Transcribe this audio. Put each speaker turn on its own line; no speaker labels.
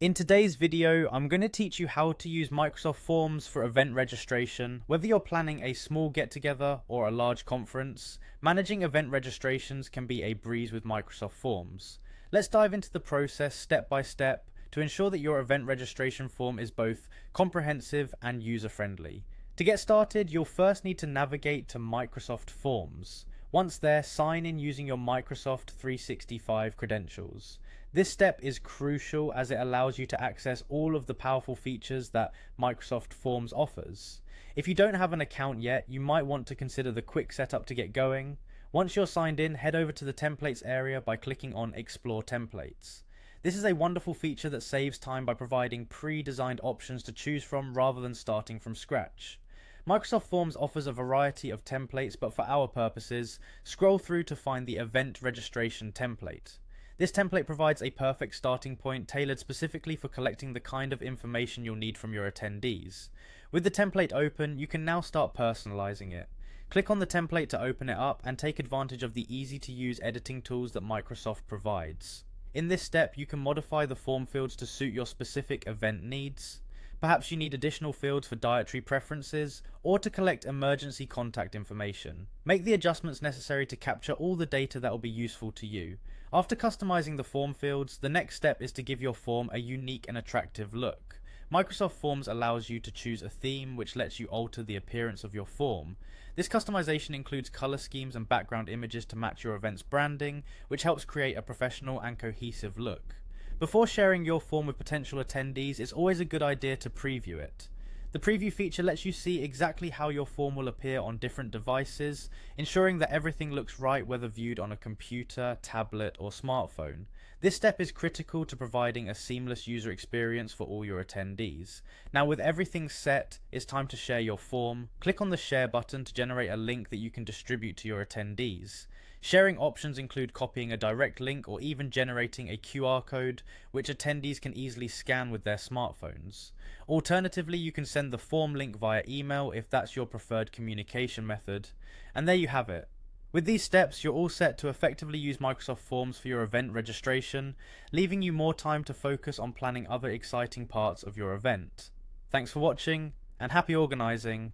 In today's video, I'm going to teach you how to use Microsoft Forms for event registration. Whether you're planning a small get-together or a large conference, managing event registrations can be a breeze with Microsoft Forms. Let's dive into the process step by step to ensure that your event registration form is both comprehensive and user-friendly. To get started, you'll first need to navigate to Microsoft Forms. Once there, sign in using your Microsoft 365 credentials. This step is crucial as it allows you to access all of the powerful features that Microsoft Forms offers. If you don't have an account yet, you might want to consider the quick setup to get going. Once you're signed in, head over to the Templates area by clicking on Explore Templates. This is a wonderful feature that saves time by providing pre-designed options to choose from rather than starting from scratch. Microsoft Forms offers a variety of templates, but for our purposes, scroll through to find the event registration template. This template provides a perfect starting point tailored specifically for collecting the kind of information you'll need from your attendees. With the template open, you can now start personalizing it. Click on the template to open it up and take advantage of the easy to use editing tools that Microsoft provides. In this step, you can modify the form fields to suit your specific event needs. Perhaps you need additional fields for dietary preferences or to collect emergency contact information. Make the adjustments necessary to capture all the data that will be useful to you. After customizing the form fields, the next step is to give your form a unique and attractive look. Microsoft Forms allows you to choose a theme which lets you alter the appearance of your form. This customization includes color schemes and background images to match your event's branding, which helps create a professional and cohesive look. Before sharing your form with potential attendees, it's always a good idea to preview it. The preview feature lets you see exactly how your form will appear on different devices, ensuring that everything looks right whether viewed on a computer, tablet, or smartphone. This step is critical to providing a seamless user experience for all your attendees. Now, with everything set, it's time to share your form. Click on the share button to generate a link that you can distribute to your attendees. Sharing options include copying a direct link or even generating a QR code, which attendees can easily scan with their smartphones. Alternatively, you can send the form link via email if that's your preferred communication method. And there you have it. With these steps, you're all set to effectively use Microsoft Forms for your event registration, leaving you more time to focus on planning other exciting parts of your event. Thanks for watching, and happy organizing!